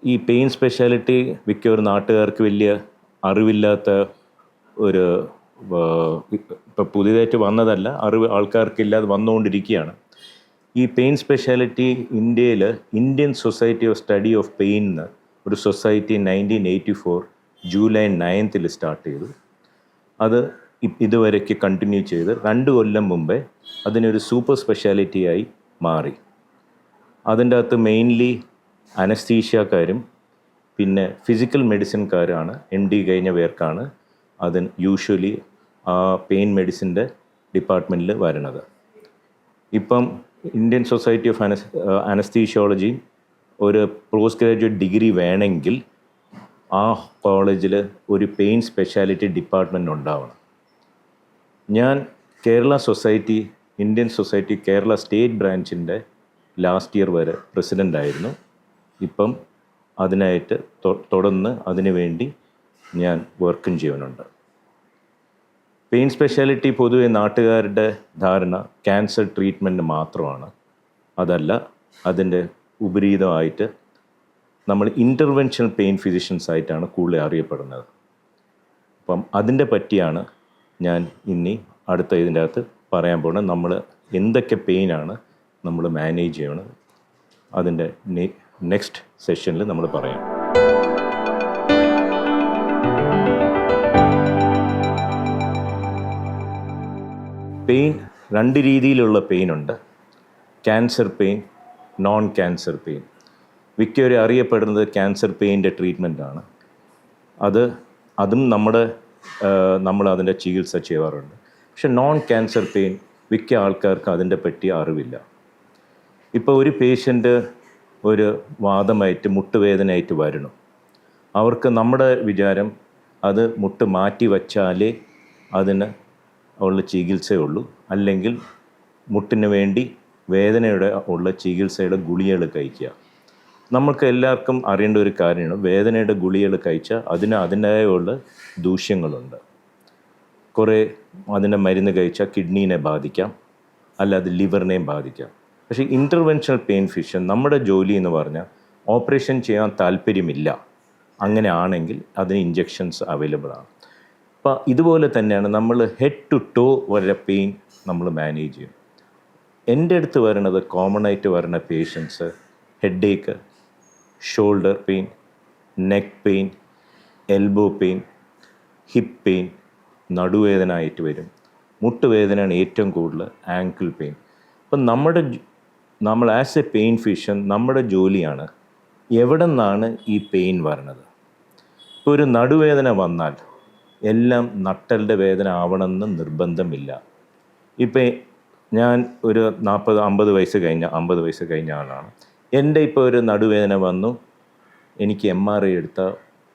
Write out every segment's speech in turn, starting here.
ഈ pain speciality മിക്കവരും നാട്ടുകാർക്ക് വലിയ അറിവില്ലാത്ത ഒരു ഇപ്പോൾ പുതിയതായിട്ട് വന്നതല്ല, അറിവ് ആൾക്കാർക്കില്ലാതെ വന്നുകൊണ്ടിരിക്കുകയാണ്. ഈ പെയിൻ സ്പെഷ്യാലിറ്റി ഇന്ത്യയിൽ Indian society of study of pain എന്ന് ഒരു സൊസൈറ്റി 1984 ജൂലൈ 9 സ്റ്റാർട്ട് ചെയ്തു. അത് ഇതുവരേക്ക് കണ്ടിന്യൂ ചെയ്ത് 2 കൊല്ലം മുമ്പേ അതിനൊരു സൂപ്പർ സ്പെഷ്യാലിറ്റിയായി മാറി. അതിൻ്റെ അകത്ത് മെയിൻലി അനസ്തീഷ്യക്കാരും പിന്നെ ഫിസിക്കൽ മെഡിസിൻകാരാണ്, MD കഴിഞ്ഞ പേർക്കാണ് അതിന് യൂഷ്വലി ആ പെയിൻ മെഡിസിൻ്റെ ഡിപ്പാർട്ട്മെൻറ്റിൽ വരണത്. ഇപ്പം ഇന്ത്യൻ സൊസൈറ്റി ഓഫ് അനസ്തീഷ്യോളജി ഒരു പോസ്റ്റ് ഗ്രാജുവേറ്റ് ഡിഗ്രി വേണമെങ്കിൽ ആ കോളേജിൽ ഒരു പെയിൻ സ്പെഷ്യാലിറ്റി ഡിപ്പാർട്ട്മെൻറ്റ് ഉണ്ടാവണം. ഞാൻ Kerala society, Indian society Kerala state ബ്രാഞ്ചിൻ്റെ ലാസ്റ്റ് ഇയർ വരെ പ്രസിഡൻ്റായിരുന്നു. ഇപ്പം അതിനായിട്ട് തുടർന്ന് അതിനു വേണ്ടി ഞാൻ വർക്കും ചെയ്യുന്നുണ്ട്. പെയിൻ സ്പെഷ്യാലിറ്റി പൊതുവെ നാട്ടുകാരുടെ ധാരണ ക്യാൻസർ ട്രീറ്റ്മെൻറ്റ് മാത്രമാണ്. അതല്ല, അതിൻ്റെ വിപരീതമായിട്ട് നമ്മൾ ഇൻ്റർവെൻഷണൽ പെയിൻ ഫിസിഷ്യൻസ് ആയിട്ടാണ് കൂടുതൽ അറിയപ്പെടുന്നത്. അപ്പം അതിൻ്റെ പറ്റിയാണ് ഞാൻ ഇനി അടുത്ത ഇതിൻ്റെ അകത്ത് പറയാൻ പോകുന്നത്. നമ്മൾ എന്തൊക്കെ പെയിനാണ് നമ്മൾ മാനേജ് ചെയ്യണത് അതിൻ്റെ നെക്സ്റ്റ് സെഷനിൽ നമ്മൾ പറയാം. പെയിൻ 2 രീതിയിലുള്ള പെയിനുണ്ട്. Cancer pain, non cancer pain. മിക്കവരും അറിയപ്പെടുന്നത് ക്യാൻസർ പെയിൻ്റെ ട്രീറ്റ്മെൻറ്റാണ്. അതും നമ്മൾ അതിൻ്റെ ചികിത്സ ചെയ്യാറുണ്ട്. പക്ഷെ നോൺ ക്യാൻസർ പെയിൻ മിക്ക ആൾക്കാർക്ക് അതിൻ്റെ പറ്റി അറിവില്ല. ഇപ്പോൾ ഒരു പേഷ്യൻ്റ് ഒരു വാദമായിട്ട് മുട്ടുവേദനയായിട്ട് വരണം. അവർക്ക് നമ്മുടെ വിചാരം അത് മുട്ട് മാറ്റി വച്ചാലേ അതിന് ഉള്ള ചികിത്സയുള്ളൂ, അല്ലെങ്കിൽ മുട്ടിന് വേണ്ടി വേദനയുടെ ഉള്ള ചികിത്സയുടെ ഗുളികകൾ കഴിക്കുക. നമുക്ക് എല്ലാവർക്കും അറിയേണ്ട ഒരു കാര്യമാണ്, വേദനയുടെ ഗുളികകൾ കഴിച്ചാൽ അതിൻ്റെതായുള്ള ദൂഷ്യങ്ങളുണ്ട്. കുറേ അതിൻ്റെ മരുന്ന് കഴിച്ചാൽ കിഡ്നീനെ ബാധിക്കാം, അല്ലാതെ ലിവറിനെയും ബാധിക്കാം. പക്ഷേ ഇൻ്റർവെൻഷണൽ പെയിൻ ഫിസിഷ്യൻ നമ്മുടെ ജോലി എന്ന് പറഞ്ഞാൽ ഓപ്പറേഷൻ ചെയ്യാൻ താല്പര്യമില്ല, അങ്ങനെ ആണെങ്കിൽ അതിന് ഇഞ്ചെക്ഷൻസ് അവൈലബിൾ ആണ്. അപ്പോൾ ഇതുപോലെ തന്നെയാണ് നമ്മൾ ഹെഡ് ടു ടോ വരെ പെയിൻ നമ്മൾ മാനേജ് ചെയ്യും. എൻ്റെ അടുത്ത് വരണത് കോമൺ ആയിട്ട് വരുന്ന patients headache, shoulder pain, neck pain, elbow pain, hip pain, നടുവേദന ആയിട്ട് വരും. മുട്ടുവേദനയാണ് ഏറ്റവും കൂടുതൽ, ആങ്കിൾ പെയിൻ. അപ്പം നമ്മൾ ആസ് എ പെയിൻ ഫിസിഷ്യൻ നമ്മുടെ ജോലിയാണ് എവിടെ നിന്നാണ് ഈ പെയിൻ വരണത്. ഇപ്പോൾ ഒരു നടുവേദന വന്നാൽ എല്ലാം നട്ടലിൻ്റെ വേദന ആവണമെന്ന് നിർബന്ധമില്ല. ഇപ്പം ഞാൻ ഒരു 50 വയസ്സ് കഴിഞ്ഞ ആളാണ്. എൻ്റെ ഇപ്പോൾ ഒരു നടുവേദന വന്നു, എനിക്ക് MRI എടുത്താൽ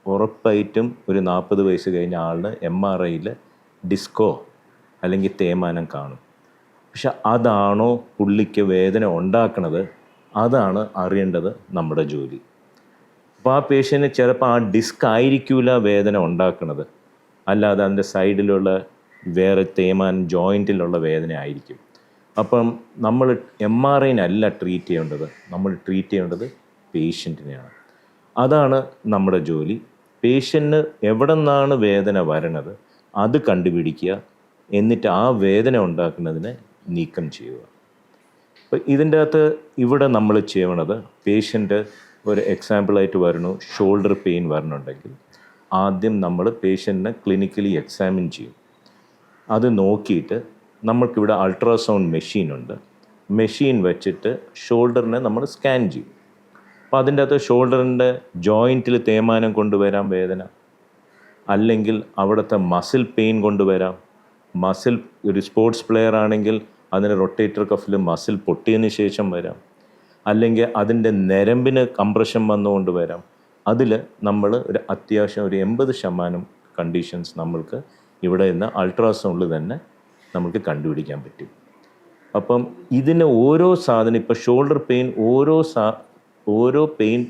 ഉറപ്പായിട്ടും ഒരു 40 വയസ്സ് കഴിഞ്ഞ ആളിന് MRIയിൽ ഡിസ്കോ അല്ലെങ്കിൽ തേയ്മാനം കാണും. പക്ഷെ അതാണോ പുള്ളിക്ക് വേദന ഉണ്ടാക്കുന്നത്, അതാണ് അറിയേണ്ടത് നമ്മുടെ ജോലി. അപ്പോൾ ആ പേഷ്യന് ചിലപ്പോൾ ആ ഡിസ്ക് ആയിരിക്കില്ല വേദന ഉണ്ടാക്കുന്നത്, അല്ലാതെ അതിൻ്റെ സൈഡിലുള്ള വേറെ തേയ്മാനം ജോയിൻറ്റിലുള്ള വേദന ആയിരിക്കും. അപ്പം നമ്മൾ MRIനല്ല ട്രീറ്റ് ചെയ്യേണ്ടത്, നമ്മൾ ട്രീറ്റ് ചെയ്യേണ്ടത് പേഷ്യൻറ്റിനെയാണ്. അതാണ് നമ്മുടെ ജോലി. പേഷ്യൻറ്റിന് എവിടെ നിന്നാണ് വേദന വരണത് അത് കണ്ടുപിടിക്കുക, എന്നിട്ട് ആ വേദന ഉണ്ടാക്കുന്നതിനെ നീക്കം ചെയ്യുക. അപ്പോൾ ഇതിൻ്റെ അകത്ത് ഇവിടെ നമ്മൾ ചെയ്യണത്, പേഷ്യൻ്റ് ഒരു എക്സാമ്പിളായിട്ട് വരണു, ഷോൾഡർ പെയിൻ വരണുണ്ടെങ്കിൽ ആദ്യം നമ്മൾ പേഷ്യൻറ്റിനെ ക്ലിനിക്കലി എക്സാമിൻ ചെയ്യും. അത് നോക്കിയിട്ട് നമ്മൾക്കിവിടെ അൾട്രാസൗണ്ട് മെഷീനുണ്ട്. മെഷീൻ വെച്ചിട്ട് ഷോൾഡറിനെ നമ്മൾ സ്കാൻ ചെയ്യും. അപ്പോൾ അതിൻ്റെ അകത്ത് ഷോൾഡറിൻ്റെ ജോയിൻറ്റിൽ തേയ്മാനം കൊണ്ടുവരാം വേദന, അല്ലെങ്കിൽ അവിടുത്തെ മസിൽ പെയിൻ കൊണ്ടുവരാം. മസിൽ, ഒരു സ്പോർട്സ് പ്ലെയർ ആണെങ്കിൽ അതിന് റൊട്ടേറ്റർ കഫിൽ മസിൽ പൊട്ടിയതിന് ശേഷം വരാം, അല്ലെങ്കിൽ അതിൻ്റെ ഞരമ്പിന് കംപ്രഷൻ വന്നുകൊണ്ട് വരാം. അതിൽ നമ്മൾ ഒരു അത്യാവശ്യം ഒരു 80% കണ്ടീഷൻസ് നമ്മൾക്ക് ഇവിടെ നിന്ന് അൾട്രാസൗണ്ടിൽ തന്നെ നമുക്ക് കണ്ടുപിടിക്കാൻ പറ്റും. അപ്പം ഇതിന് ഓരോ സാധനം, ഇപ്പോൾ ഷോൾഡർ പെയിൻ ഓരോ പെയിൻ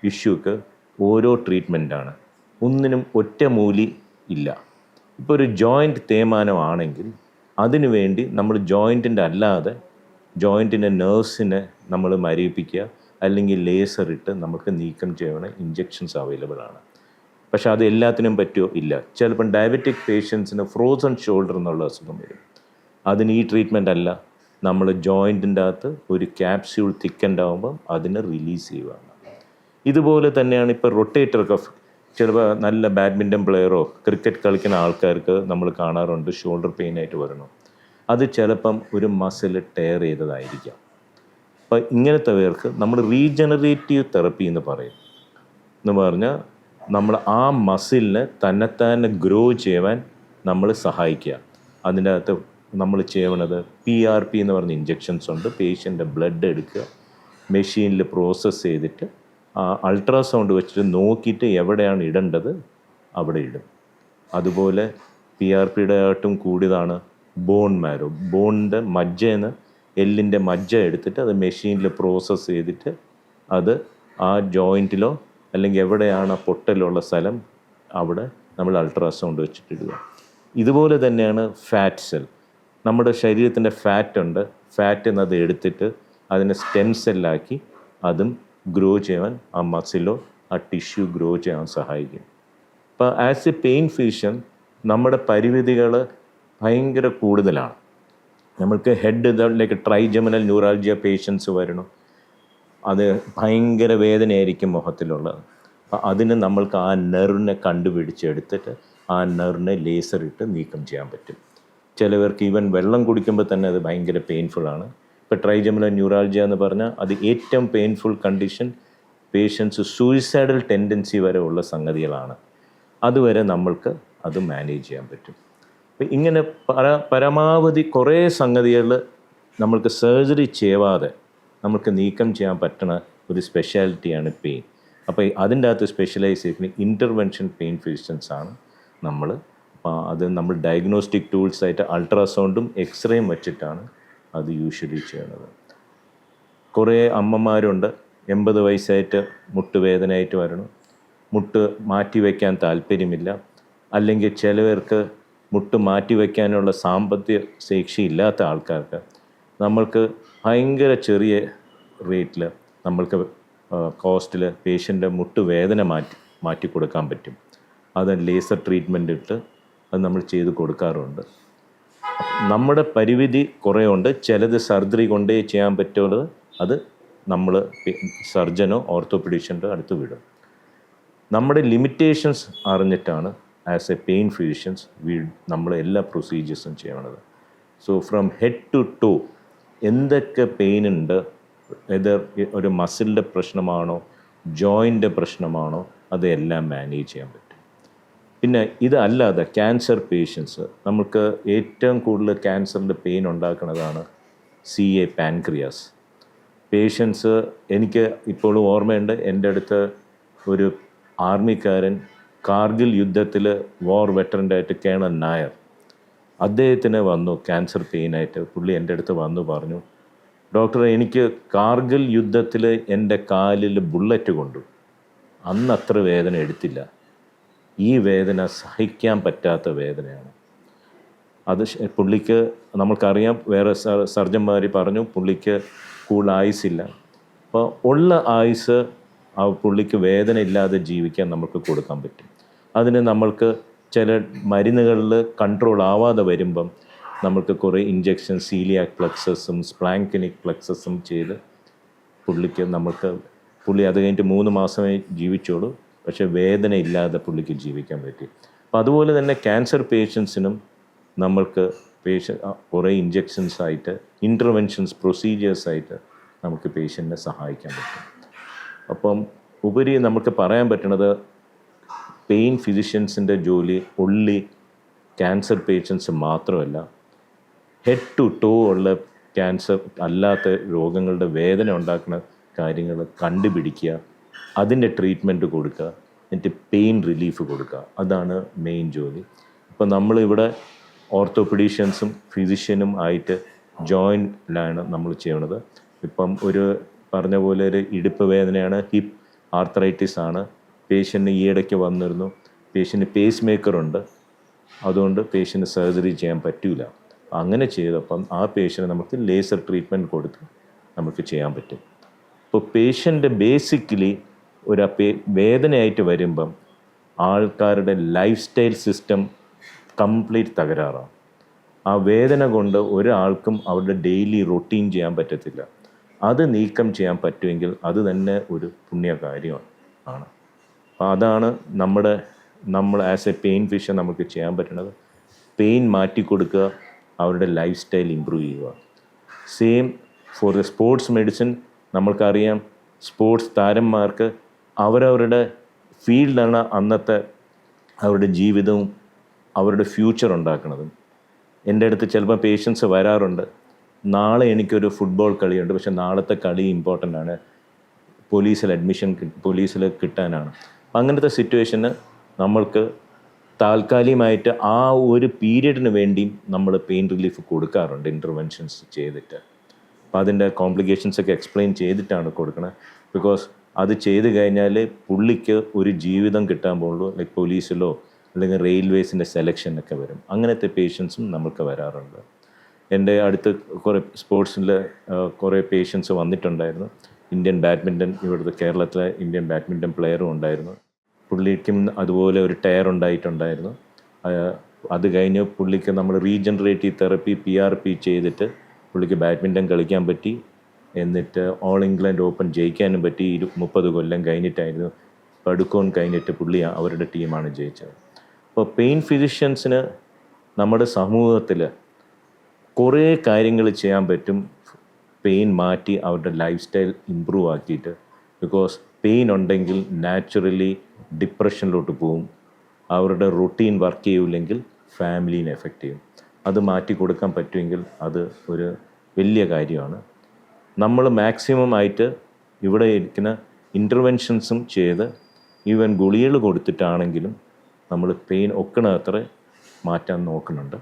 ഇഷ്യൂക്ക് ഓരോ ട്രീറ്റ്മെൻറ്റാണ്, ഒന്നിനും ഒറ്റ മൂലി ഇല്ല. ഇപ്പോൾ ഒരു ജോയിൻറ്റ് തേയ്മാനമാണെങ്കിൽ അതിനു വേണ്ടി നമ്മൾ ജോയിൻറ്റിൻ്റെ അല്ലാതെ ജോയിൻറ്റിൻ്റെ നെർവ്സിനെ നമ്മൾ മരവിപ്പിക്കുക, അല്ലെങ്കിൽ ലേസർ ഇട്ട് നമുക്ക് നീക്കം ചെയ്യുന്ന ഇഞ്ചെക്ഷൻസ് അവൈലബിൾ ആണ്. പക്ഷേ അത് എല്ലാത്തിനും പറ്റുമോ? ഇല്ല. ചിലപ്പം ഡയബറ്റിക് പേഷ്യൻസിന് ഫ്രോസൺ ഷോൾഡർ എന്നുള്ള അസുഖം വരും. അതിന് ഈ ട്രീറ്റ്മെൻ്റ് അല്ല, നമ്മൾ ജോയിൻറ്റിൻ്റെ അകത്ത് ഒരു ക്യാപ്സ്യൂൾ തിക്കൻഡ് ആകുമ്പം അതിനെ റിലീസ് ചെയ്യുകയാണ്. ഇതുപോലെ തന്നെയാണ് ഇപ്പോൾ റൊട്ടേറ്റർ കഫ്. ചിലപ്പോൾ നല്ല ബാഡ്മിൻ്റൺ പ്ലെയറോ ക്രിക്കറ്റ് കളിക്കുന്ന ആൾക്കാർക്ക് നമ്മൾ കാണാറുണ്ട് ഷോൾഡർ പെയിനായിട്ട് വരണം. അത് ചിലപ്പം ഒരു മസിൽ ടയർ ചെയ്തതായിരിക്കാം. അപ്പോൾ ഇങ്ങനത്തെ പേർക്ക് നമ്മൾ റീജനറേറ്റീവ് തെറപ്പി എന്ന് പറയും. എന്ന് പറഞ്ഞാൽ നമ്മൾ ആ മസിലിനെ തന്നെത്താനെ ഗ്രോ ചെയ്യുവാൻ നമ്മൾ സഹായിക്കുക. അതിൻ്റെ അകത്ത് നമ്മൾ ചെയ്യണത് PRP എന്ന് പറഞ്ഞ ഇഞ്ചെക്ഷൻസ് ഉണ്ട്. പേഷ്യൻ്റെ ബ്ലഡ് എടുക്കുക, മെഷീനിൽ പ്രോസസ്സ് ചെയ്തിട്ട് അൾട്രാസൗണ്ട് വെച്ചിട്ട് നോക്കിയിട്ട് എവിടെയാണ് ഇടേണ്ടത് അവിടെ ഇടും. അതുപോലെ PRPയുടെ ആയിട്ടും കൂടിയതാണ് ബോൺ മാരോ. ബോണിൻ്റെ മജ്ജയെന്ന് എല്ലിൻ്റെ മജ്ജ എടുത്തിട്ട് അത് മെഷീനിൽ പ്രോസസ്സ് ചെയ്തിട്ട് അത് ആ ജോയിൻറ്റിലോ അല്ലെങ്കിൽ എവിടെയാണ് പൊട്ടലുള്ള സ്ഥലം അവിടെ നമ്മൾ അൾട്രാസൗണ്ട് വെച്ചിട്ടിടുക. ഇതുപോലെ തന്നെയാണ് ഫാറ്റ് സെൽ. നമ്മുടെ ശരീരത്തിൻ്റെ ഫാറ്റുണ്ട്, ഫാറ്റിൽ നിന്ന് അത് എടുത്തിട്ട് അതിനെ സ്റ്റെം സെല്ലാക്കി അതും ഗ്രോ ചെയ്യാൻ ആ മസിലോ ആ ടിഷ്യൂ ഗ്രോ ചെയ്യാൻ സഹായിക്കും. അപ്പോൾ ആസ് എ പെയിൻ ഫിസിഷ്യൻ നമ്മുടെ പരിമിതികൾ ഭയങ്കര കൂടുതലാണ്. നമുക്ക് ഹെഡ് ഇതിലേക്ക് ട്രൈജമിനൽ ന്യൂറാൾജിയ പേഷ്യൻസ് വരണം. അത് ഭയങ്കര വേദനയായിരിക്കും മുഖത്തിലുള്ളത്. അപ്പോൾ അതിന് നമ്മൾക്ക് ആ നെർവിനെ കണ്ടുപിടിച്ചെടുത്തിട്ട് ആ നെർവിനെ ലേസർ ഇട്ട് നീക്കം ചെയ്യാൻ പറ്റും. ചിലവർക്ക് ഈവൻ വെള്ളം കുടിക്കുമ്പോൾ തന്നെ അത് ഭയങ്കര പെയിൻഫുള്ളാണ്. ഇപ്പോൾ ട്രൈജമിനൽ ന്യൂറാൾജിയ എന്ന് പറഞ്ഞാൽ അത് ഏറ്റവും painful condition. Patients suicidal tendency വരെ ഉള്ള സംഗതികളാണ്. അതുവരെ നമ്മൾക്ക് അത് മാനേജ് ചെയ്യാൻ പറ്റും. അപ്പം ഇങ്ങനെ പരമാവധി കുറേ സംഗതികൾ നമ്മൾക്ക് സർജറി ചെയ്യാതെ നമുക്ക് നീക്കം ചെയ്യാൻ പറ്റുന്ന ഒരു സ്പെഷ്യാലിറ്റിയാണ് പെയിൻ. അപ്പോൾ അതിൻ്റെ അകത്ത് സ്പെഷ്യലൈസ് ചെയ്യുന്ന ഇൻ്റർവെൻഷൻ പെയിൻ ഫിസിഷ്യൻസ് ആണ് നമ്മൾ. അത് നമ്മൾ ഡയഗ്നോസ്റ്റിക് ടൂൾസായിട്ട് അൾട്രാസൗണ്ടും എക്സ്റേയും വെച്ചിട്ടാണ് അത് യൂഷ്വലി ചെയ്യുന്നത്. കുറേ അമ്മമാരുണ്ട് 80 വയസ്സായിട്ട് മുട്ടുവേദനയായിട്ട് വരണം, മുട്ട് മാറ്റി വയ്ക്കാൻ താല്പര്യമില്ല, അല്ലെങ്കിൽ ചിലവർക്ക് മുട്ട് മാറ്റി വയ്ക്കാനുള്ള സാമ്പത്തിക ശേഷിയില്ലാത്ത ആൾക്കാർക്ക് നമ്മൾക്ക് ഭയങ്കര ചെറിയ റേറ്റിൽ നമ്മൾക്ക് കോസ്റ്റിൽ പേഷ്യൻ്റെ മുട്ട് വേദന മാറ്റി കൊടുക്കാൻ പറ്റും. അത് ലേസർ ട്രീറ്റ്മെൻറ്റ് ഇട്ട് അത് നമ്മൾ ചെയ്ത് കൊടുക്കാറുണ്ട്. നമ്മുടെ പരിമിതി കുറേ ഉണ്ട്. ചിലത് സർജറി കൊണ്ടേ ചെയ്യാൻ പറ്റുള്ളത് അത് നമ്മൾ സർജനോ ഓർത്തോപീഡിഷ്യൻ്റെ അടുത്ത് വിടും. നമ്മുടെ ലിമിറ്റേഷൻസ് അറിഞ്ഞിട്ടാണ് ആസ് എ പെയിൻ ഫിസിഷ്യൻസ് നമ്മൾ എല്ലാ പ്രൊസീജിയേഴ്സും ചെയ്യണത്. So from head to toe എന്തൊക്കെ പെയിൻ ഉണ്ട്, ഇത് ഒരു മസിലിൻ്റെ പ്രശ്നമാണോ ജോയിൻ്റെ പ്രശ്നമാണോ, അതെല്ലാം മാനേജ് ചെയ്യാൻ പറ്റും. പിന്നെ ഇതല്ലാതെ ക്യാൻസർ പേഷ്യൻസ്, നമുക്ക് ഏറ്റവും കൂടുതൽ ക്യാൻസറിൻ്റെ പെയിൻ ഉണ്ടാക്കുന്നതാണ് CA പാൻക്രിയാസ് പേഷ്യൻസ്. എനിക്ക് ഇപ്പോഴും ഓർമ്മയുണ്ട്, എൻ്റെ അടുത്ത് ഒരു ആർമിക്കാരൻ കാർഗിൽ യുദ്ധത്തിൽ വാർ വെറ്ററൻ്റായിട്ട് കേണൽ നായർ, അദ്ദേഹത്തിന് വന്നു ക്യാൻസർ പെയിനായിട്ട്. പുള്ളി എൻ്റെ അടുത്ത് വന്നു പറഞ്ഞു, ഡോക്ടറെ എനിക്ക് കാർഗിൽ യുദ്ധത്തിൽ എൻ്റെ കാലിൽ ബുള്ളറ്റ് കൊണ്ടു, അന്ന് അത്ര വേദന എടുത്തില്ല, ഈ വേദന സഹിക്കാൻ പറ്റാത്ത വേദനയാണ്. അത് പുള്ളിക്ക് നമ്മൾക്കറിയാം, വേറെ സർജന്മാർ പറഞ്ഞു പുള്ളിക്ക് കൂടുതൽ ആയുസില്ല. അപ്പോൾ ഉള്ള ആയുസ് ആ പുള്ളിക്ക് വേദന ഇല്ലാതെ ജീവിക്കാൻ നമുക്ക് കൊടുക്കാൻ പറ്റും. അതിന് നമ്മൾക്ക് ചില മരുന്നുകളിൽ കൺട്രോൾ ആവാതെ വരുമ്പം നമുക്ക് കുറേ ഇഞ്ചെക്ഷൻ സീലിയാക് പ്ലക്സസും സ്പ്ലാങ്കിനിക് പ്ലക്സസും ചെയ്ത് പുള്ളി അത് കഴിഞ്ഞിട്ട് 3 മാസമേ ജീവിച്ചോളൂ, പക്ഷേ വേദന ഇല്ലാതെ പുള്ളിക്ക് ജീവിക്കാൻ പറ്റി. അപ്പം അതുപോലെ തന്നെ ക്യാൻസർ പേഷ്യൻസിനും നമ്മൾക്ക് കുറേ ഇഞ്ചെക്ഷൻസായിട്ട് ഇൻ്റർവെൻഷൻസ് പ്രൊസീജിയേഴ്സായിട്ട് നമുക്ക് പേഷ്യൻറ്റിനെ സഹായിക്കാൻ പറ്റും. അപ്പം ഉപരി നമുക്ക് പറയാൻ പറ്റണത് പെയിൻ ഫിസിഷ്യൻസിൻ്റെ ജോലി ഒൺലി ക്യാൻസർ പേഷ്യൻസ് മാത്രമല്ല, ഹെഡ് ടു ടോ ഉള്ള ക്യാൻസർ അല്ലാത്ത രോഗങ്ങളുടെ വേദന ഉണ്ടാക്കുന്ന കാര്യങ്ങൾ കണ്ടുപിടിക്കുക, അതിൻ്റെ ട്രീറ്റ്മെൻറ്റ് കൊടുക്കുക, എന്നിട്ട് പെയിൻ റിലീഫ് കൊടുക്കുക. അതാണ് മെയിൻ ജോലി. ഇപ്പം നമ്മളിവിടെ ഓർത്തോപീഡീഷ്യൻസും ഫിസിഷ്യനും ആയിട്ട് ജോയിൻറ്റിലാണ് നമ്മൾ ചെയ്യണത്. ഇപ്പം ഒരു പറഞ്ഞ പോലെ ഒരു ഇടുപ്പ് വേദനയാണ്, ഹിപ്പ് ആർത്രൈറ്റിസ് ആണ്. പേഷ്യൻറ്റിന് ഈയിടയ്ക്ക് വന്നിരുന്നു, പേഷ്യൻറ്റ് പേസ് മേക്കറുണ്ട്, അതുകൊണ്ട് പേഷ്യൻറ്റ് സർജറി ചെയ്യാൻ പറ്റില്ല. അങ്ങനെ ചെയ്തപ്പം ആ പേഷ്യൻറ്റ് നമുക്ക് ലേസർ ട്രീറ്റ്മെൻറ്റ് കൊടുത്ത് നമുക്ക് ചെയ്യാൻ പറ്റും. ഇപ്പോൾ പേഷ്യൻ്റ് ബേസിക്കലി ഒരു വേദനയായിട്ട് വരുമ്പം ആൾക്കാരുടെ ലൈഫ് സ്റ്റൈൽ സിസ്റ്റം കംപ്ലീറ്റ് തകരാറാണ്. ആ വേദന കൊണ്ട് ഒരാൾക്കും അവരുടെ ഡെയിലി റൊട്ടീൻ ചെയ്യാൻ പറ്റത്തില്ല. അത് നീക്കം ചെയ്യാൻ പറ്റുമെങ്കിൽ അത് തന്നെ ഒരു പുണ്യ കാര്യമാണ്. അപ്പോൾ അതാണ് നമ്മൾ ആസ് എ പെയിൻ ഫിഷൻ നമുക്ക് ചെയ്യാൻ പറ്റുന്നത്. പെയിൻ മാറ്റിക്കൊടുക്കുക, അവരുടെ ലൈഫ് സ്റ്റൈൽ ഇമ്പ്രൂവ് ചെയ്യുക. Same for the sports medicine. നമ്മൾക്കറിയാം സ്പോർട്സ് താരന്മാർക്ക് അവരവരുടെ ഫീൽഡാണ് അന്നത്തെ അവരുടെ ജീവിതവും അവരുടെ ഫ്യൂച്ചർ ഉണ്ടാക്കുന്നതും. എൻ്റെ അടുത്ത് ചിലപ്പോൾ പേഷ്യൻസ് വരാറുണ്ട്, നാളെ എനിക്കൊരു ഫുട്ബോൾ കളിയുണ്ട്, പക്ഷെ നാളത്തെ കളി ഇമ്പോർട്ടൻ്റ് ആണ്, പോലീസിൽ കിട്ടാനാണ്. അങ്ങനത്തെ സിറ്റുവേഷന് നമ്മൾക്ക് താൽക്കാലികമായിട്ട് ആ ഒരു പീരീഡിന് വേണ്ടിയും നമ്മൾ പെയിൻ റിലീഫ് കൊടുക്കാറുണ്ട്, ഇൻ്റർവെൻഷൻസ് ചെയ്തിട്ട്. അപ്പോൾ അതിൻ്റെ കോംപ്ലിക്കേഷൻസൊക്കെ എക്സ്പ്ലെയിൻ ചെയ്തിട്ടാണ് കൊടുക്കുന്നത്. ബിക്കോസ് അത് ചെയ്ത് കഴിഞ്ഞാൽ പുള്ളിക്ക് ഒരു ജീവിതം കിട്ടാൻ പോകുള്ളൂ. ലൈക്ക് പോലീസിലോ അല്ലെങ്കിൽ റെയിൽവേസിൻ്റെ സെലക്ഷനൊക്കെ വരും. അങ്ങനത്തെ പേഷ്യൻസും നമുക്ക് വരാറുണ്ട്. എൻ്റെ അടുത്ത് കുറേ സ്പോർട്സിൽ കുറേ പേഷ്യൻസ് വന്നിട്ടുണ്ടായിരുന്നു. ഇന്ത്യൻ ബാഡ്മിൻ്റൺ, ഇവിടുത്തെ കേരളത്തിലെ ഇന്ത്യൻ ബാഡ്മിൻ്റൺ പ്ലെയറും ഉണ്ടായിരുന്നു. പുള്ളിക്കും അതുപോലെ ഒരു ടയർ ഉണ്ടായിട്ടുണ്ടായിരുന്നു. അത് കഴിഞ്ഞ് പുള്ളിക്ക് നമ്മൾ റീജനറേറ്റീവ് തെറപ്പി PRP ചെയ്തിട്ട് പുള്ളിക്ക് ബാഡ്മിൻ്റൺ കളിക്കാൻ പറ്റി. എന്നിട്ട് ഓൾ ഇംഗ്ലണ്ട് ഓപ്പൺ ജയിക്കാനും പറ്റി. 30 കൊല്ലം കഴിഞ്ഞിട്ടായിരുന്നു. പടുക്കോൺ കഴിഞ്ഞിട്ട് അവരുടെ ടീമാണ് ജയിച്ചത്. അപ്പോൾ പെയിൻ ഫിസിഷ്യൻസിന് നമ്മുടെ സമൂഹത്തിൽ കുറേ കാര്യങ്ങൾ ചെയ്യാൻ പറ്റും, പെയിൻ മാറ്റി അവരുടെ ലൈഫ് സ്റ്റൈൽ ഇമ്പ്രൂവ് ആക്കിയിട്ട്. ബിക്കോസ് പെയിൻ ഉണ്ടെങ്കിൽ നാച്ചുറലി ഡിപ്രഷനിലോട്ട് പോവും. അവരുടെ റൊട്ടീൻ വർക്ക് ചെയ്യില്ലെങ്കിൽ ഫാമിലീനെ എഫക്റ്റ് ചെയ്യും. അത് മാറ്റി കൊടുക്കാൻ പറ്റുമെങ്കിൽ അത് ഒരു വലിയ കാര്യമാണ്. നമ്മൾ മാക്സിമം ആയിട്ട് ഇവിടെ ഇരിക്കുന്ന ഇൻ്റർവെൻഷൻസും ചെയ്ത് ഈവൻ ഗുളികൾ കൊടുത്തിട്ടാണെങ്കിലും നമ്മൾ പെയിൻ ഒക്കണത്ര മാറ്റാൻ നോക്കുന്നുണ്ട്.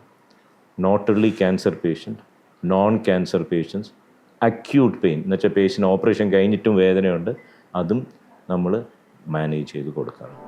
Not only cancer patient, non cancer patients, acute pain എന്ന് വെച്ചാൽ പേഷ്യൻ്റ് ഓപ്പറേഷൻ കഴിഞ്ഞിട്ടും വേദനയുണ്ട്, അതും നമ്മൾ മാനേജ് ചെയ്ത് കൊടുക്കാറുണ്ട്.